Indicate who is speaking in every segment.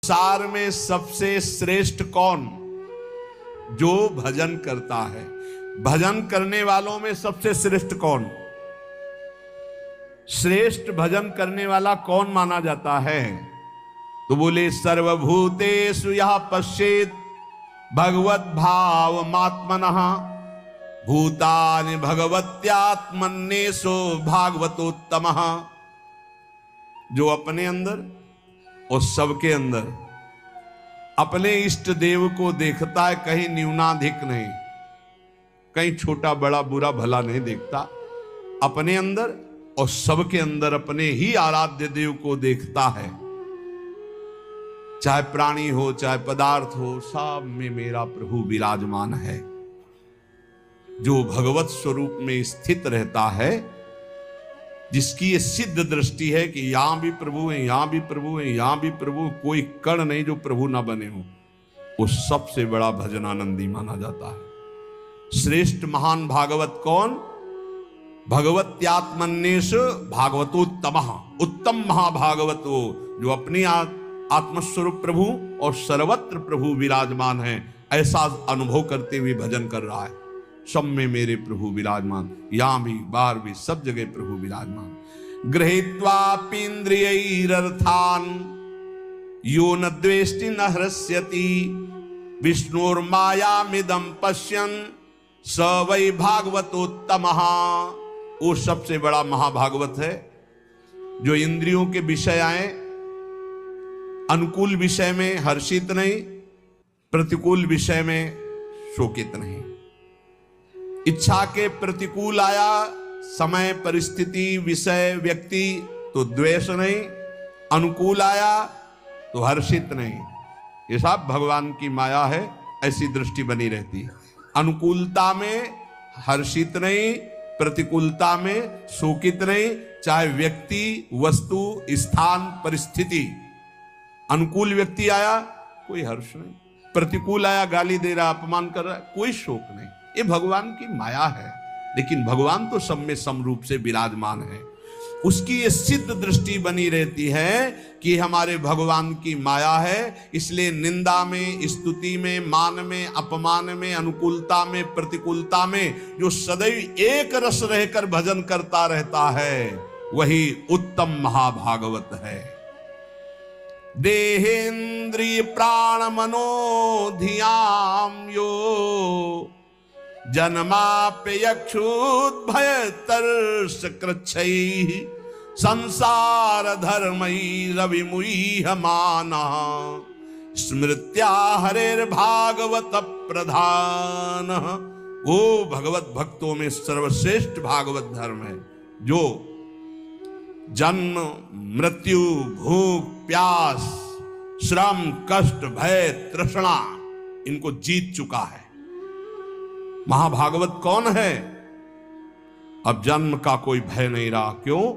Speaker 1: संसार में सबसे श्रेष्ठ कौन? जो भजन करता है। भजन करने वालों में सबसे श्रेष्ठ कौन? श्रेष्ठ भजन करने वाला कौन माना जाता है? तो बोले सर्वभूतेषु यः पश्येत् भगवत भावमात्मनः भूतानि भगवत्यात्मन्येषु भागवतोत्तमः। जो अपने अंदर और सबके अंदर अपने इष्ट देव को देखता है, कहीं न्यूनाधिक नहीं, कहीं छोटा बड़ा बुरा भला नहीं देखता, अपने अंदर और सबके अंदर अपने ही आराध्य देव को देखता है। चाहे प्राणी हो चाहे पदार्थ हो, सब में मेरा प्रभु विराजमान है। जो भगवत स्वरूप में स्थित रहता है, जिसकी ये सिद्ध दृष्टि है कि यहां भी प्रभु है, यहां भी प्रभु है, यहां भी प्रभु, कोई कण नहीं जो प्रभु ना बने हो, वो सबसे बड़ा भजनानंदी माना जाता है। श्रेष्ठ महान भागवत कौन? भगवत्यात्मन्येषु भागवतोत्तमः। उत्तम महाभागवत वो जो अपनी आत्मस्वरूप प्रभु और सर्वत्र प्रभु विराजमान है, ऐसा अनुभव करते हुए भजन कर रहा है। सब में मेरे प्रभु विराजमान, यहां भी बाहर भी सब जगह प्रभु विराजमान। गृहीत्वापीन्द्रियैरर्थान् यो न द्वेष्टि न हृष्यति विष्णुर्मायामिदं पश्यन् स वै भागवतोत्तमः। वो सबसे बड़ा महाभागवत है जो इंद्रियों के विषय आए, अनुकूल विषय में हर्षित नहीं, प्रतिकूल विषय में शोकित नहीं। इच्छा के प्रतिकूल आया समय परिस्थिति विषय व्यक्ति तो द्वेष नहीं, अनुकूल आया तो हर्षित नहीं। ये सब भगवान की माया है, ऐसी दृष्टि बनी रहती है। अनुकूलता में हर्षित नहीं, प्रतिकूलता में शोकित नहीं, चाहे व्यक्ति वस्तु स्थान परिस्थिति। अनुकूल व्यक्ति आया कोई हर्ष नहीं, प्रतिकूल आया गाली दे रहा अपमान कर रहा, कोई शोक नहीं। ये भगवान की माया है, लेकिन भगवान तो सब में समरूप से विराजमान है। उसकी ये सिद्ध दृष्टि बनी रहती है कि हमारे भगवान की माया है, इसलिए निंदा में, स्तुति में, मान में, अपमान में, अनुकूलता में, प्रतिकूलता में जो सदैव एक रस रहकर भजन करता रहता है, वही उत्तम महाभागवत है। देहेन्द्रिय प्राण मनोधियाम यो जन्माप्यक्षुद्भयतर्षकृच्छैः संसार धर्मैरविमुह्यमानः स्मृत्या हरेर्भागवत प्रधानः। वो भगवत भक्तों में सर्वश्रेष्ठ भागवत धर्म है जो जन्म मृत्यु भूख प्यास श्रम कष्ट भय तृष्णा इनको जीत चुका है। महाभागवत कौन है? अब जन्म का कोई भय नहीं रहा। क्यों?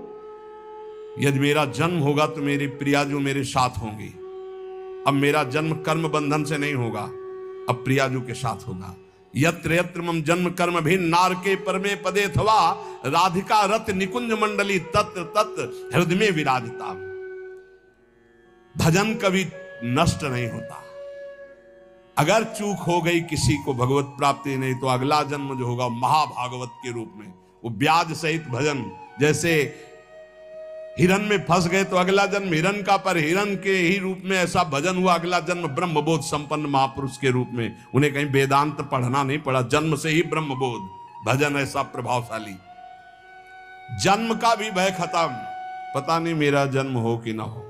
Speaker 1: यदि मेरा जन्म होगा तो मेरी प्रिया जो मेरे साथ होंगी। अब मेरा जन्म कर्म बंधन से नहीं होगा, अब प्रियाजू के साथ होगा। यत्र यत्र मम जन्म कर्म भिन्न नारके परमे पदे थवा राधिका रत निकुंज मंडली तत्र तत्र हृदय में विराजिता। भजन कभी नष्ट नहीं होता। अगर चूक हो गई किसी को भगवत प्राप्ति नहीं, तो अगला जन्म जो होगा महाभागवत के रूप में, वो ब्याज सहित भजन। जैसे हिरण में फंस गए तो अगला जन्म हिरण का, पर हिरण के ही रूप में ऐसा भजन हुआ। अगला जन्म ब्रह्मबोध संपन्न महापुरुष के रूप में। उन्हें कहीं वेदांत पढ़ना नहीं पड़ा, जन्म से ही ब्रह्मबोध। भजन ऐसा प्रभावशाली। जन्म का भी भय खत्म, पता नहीं मेरा जन्म हो कि ना हो।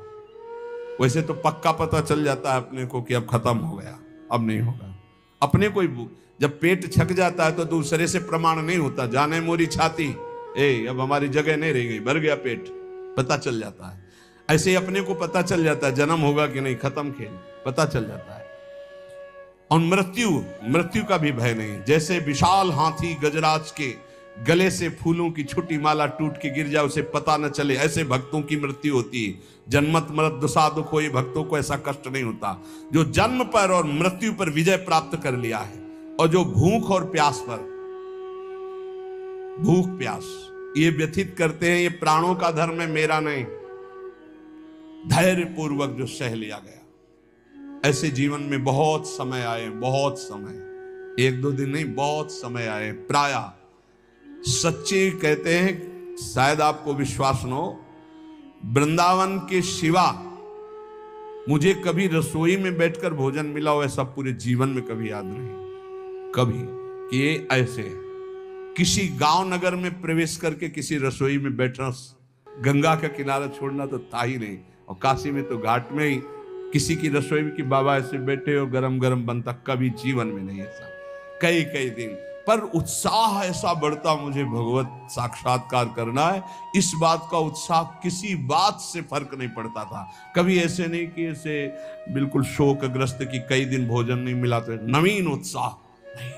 Speaker 1: वैसे तो पक्का पता चल जाता है अपने को कि अब खत्म हो गया, अब नहीं होगा। अपने को जब पेट छक जाता है तो दूसरे से प्रमाण नहीं होता। जाने मोरी छाती, अब हमारी जगह नहीं रह गई, भर गया पेट, पता चल जाता है। ऐसे ही अपने को पता चल जाता है जन्म होगा कि नहीं, खत्म खेल, पता चल जाता है। और मृत्यु का भी भय नहीं। जैसे विशाल हाथी गजराज के गले से फूलों की छोटी माला टूट के गिर जाए, उसे पता न चले, ऐसे भक्तों की मृत्यु होती है। जन्मत मरत दुसा दुख हो, भक्तों को ऐसा कष्ट नहीं होता। जो जन्म पर और मृत्यु पर विजय प्राप्त कर लिया है, और जो भूख और प्यास पर, भूख प्यास ये व्यथित करते हैं, ये प्राणों का धर्म है, मेरा नहीं। धैर्य पूर्वक जो सह लिया गया, ऐसे जीवन में बहुत समय आए, बहुत समय, एक दो दिन नहीं, बहुत समय आए। प्रायः सच्चे कहते हैं, शायद आपको विश्वास न हो, वृंदावन के सिवा मुझे कभी रसोई में बैठकर भोजन मिला हो ऐसा पूरे जीवन में कभी याद नहीं। कभी कि ये ऐसे किसी गांव नगर में प्रवेश करके किसी रसोई में बैठना, गंगा का किनारा छोड़ना तो था ही नहीं। और काशी में तो घाट में ही किसी की रसोई में कि बाबा ऐसे बैठे हो गरम गरम बनता, कभी जीवन में नहीं ऐसा। कई कई दिन पर उत्साह ऐसा बढ़ता, मुझे भगवत साक्षात्कार करना है, इस बात का उत्साह किसी बात से फर्क नहीं पड़ता था। कभी ऐसे नहीं कि ऐसे बिल्कुल शोकग्रस्त कि कई दिन भोजन नहीं मिला, तो नवीन उत्साह नहीं,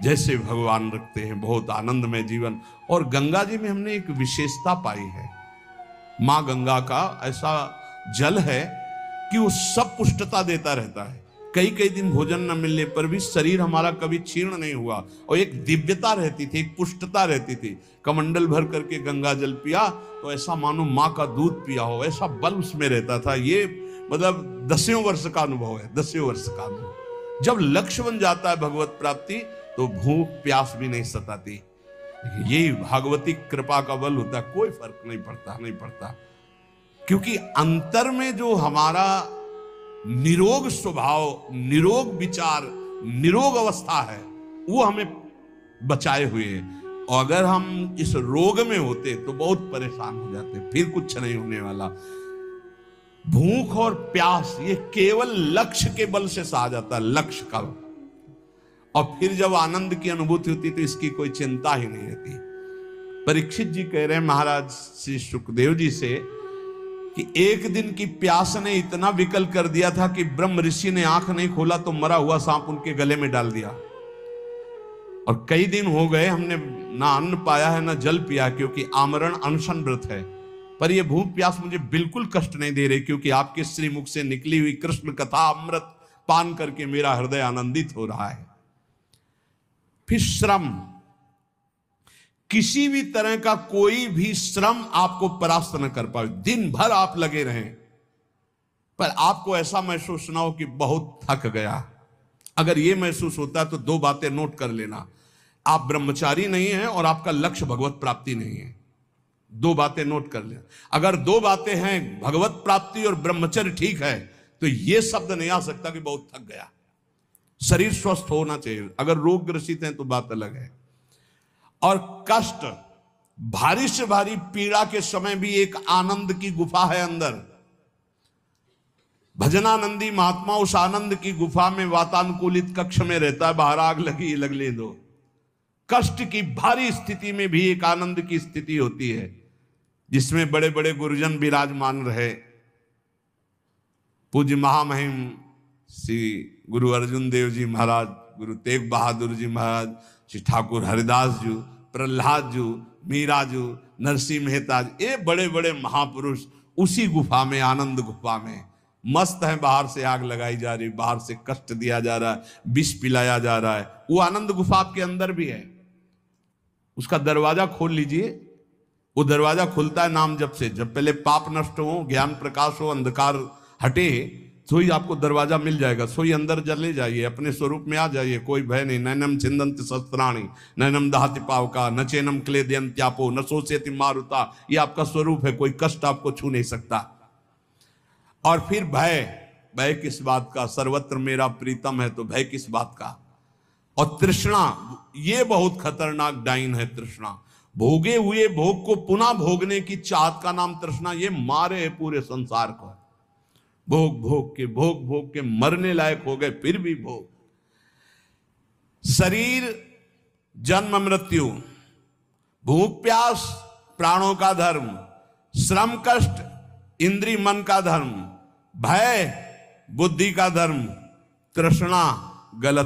Speaker 1: जैसे भगवान रखते हैं, बहुत आनंदमय जीवन। और गंगा जी में हमने एक विशेषता पाई है, मां गंगा का ऐसा जल है कि वो सब पुष्टता देता रहता है। कई कई दिन भोजन न मिलने पर भी शरीर हमारा कभी क्षीण नहीं हुआ, और एक दिव्यता रहती थी, एक पुष्टता रहती थी। कमंडल भर करके गंगा जल पिया तो ऐसा मानो माँ का दूध पिया हो, ऐसा बल उसमें रहता था। ये मतलब 10 वर्ष का अनुभव है, 10 वर्ष का अनुभव। जब लक्ष्य बन जाता है भगवत प्राप्ति तो भूख प्यास भी नहीं सताती। यही भागवती कृपा का बल होता है, कोई फर्क नहीं पड़ता, क्योंकि अंतर में जो हमारा निरोग स्वभाव, निरोग विचार, निरोग अवस्था है, वो हमें बचाए हुए है। और अगर हम इस रोग में होते तो बहुत परेशान हो जाते, फिर कुछ नहीं होने वाला। भूख और प्यास ये केवल लक्ष्य के बल से सहा जाता है, लक्ष्य का। और फिर जब आनंद की अनुभूति होती तो इसकी कोई चिंता ही नहीं रहती। परीक्षित जी कह रहे हैं महाराज श्री सुखदेव जी से कि एक दिन की प्यास ने इतना विकल कर दिया था कि ब्रह्म ऋषि ने आंख नहीं खोला तो मरा हुआ सांप उनके गले में डाल दिया। और कई दिन हो गए हमने ना अन्न पाया है ना जल पिया, क्योंकि आमरण अनशन व्रत है। पर यह भूख प्यास मुझे बिल्कुल कष्ट नहीं दे रही, क्योंकि आपके श्रीमुख से निकली हुई कृष्ण कथा अमृत पान करके मेरा हृदय आनंदित हो रहा है। फिर श्रम, किसी भी तरह का कोई भी श्रम आपको परास्त न कर पाए। दिन भर आप लगे रहें पर आपको ऐसा महसूस ना हो कि बहुत थक गया। अगर यह महसूस होता है तो 2 बातें नोट कर लेना, आप ब्रह्मचारी नहीं हैं और आपका लक्ष्य भगवत प्राप्ति नहीं है। 2 बातें नोट कर लेना। अगर 2 बातें हैं, भगवत प्राप्ति और ब्रह्मचर्य ठीक है, तो यह शब्द नहीं आ सकता कि बहुत थक गया। शरीर स्वस्थ होना चाहिए, अगर रोग ग्रसित हैं तो बात अलग है। और कष्ट, भारी से भारी पीड़ा के समय भी एक आनंद की गुफा है अंदर। भजनानंदी महात्मा उस आनंद की गुफा में वातानुकूलित कक्ष में रहता है, बाहर आग लगी लगने दो। कष्ट की भारी स्थिति में भी एक आनंद की स्थिति होती है, जिसमें बड़े बड़े गुरुजन विराजमान रहे। पूज्य महामहिम श्री गुरु अर्जुन देव जी महाराज, गुरु तेग बहादुर जी महाराज, श्री ठाकुर हरिदास जी, प्रहलाद जी, मीरा जी, नरसिंह मेहता जी, ये बड़े बड़े महापुरुष उसी गुफा में, आनंद गुफा में मस्त है। बाहर से आग लगाई जा रही, बाहर से कष्ट दिया जा रहा है, विष पिलाया जा रहा है। वो आनंद गुफा आपके अंदर भी है। उसका दरवाजा खोल लीजिए, वो दरवाजा खुलता है नाम जप से। जब पहले पाप नष्ट हो, ज्ञान प्रकाश हो, अंधकार हटे, सोई आपको दरवाजा मिल जाएगा। सोई अंदर चले जाइए, अपने स्वरूप में आ जाइए, कोई भय नहीं। नैनम छिंदन्ति शस्त्राणि नैनम दहति पावका न चैनम क्लेदयन्त्यापो न शोषयति मारुता। ये आपका स्वरूप है, कोई कष्ट आपको छू नहीं सकता। और फिर भय, भय किस बात का? सर्वत्र मेरा प्रीतम है, तो भय किस बात का? और तृष्णा, ये बहुत खतरनाक डाइन है तृष्णा। भोगे हुए भोग को पुनः भोगने की चाहत का नाम तृष्णा। ये मारे है पूरे संसार को। भोग भोग के मरने लायक हो गए, फिर भी भोग। शरीर जन्म मृत्यु, भूख प्यास प्राणों का धर्म, श्रम कष्ट इंद्रिय मन का धर्म, भय बुद्धि का धर्म, तृष्णा गलत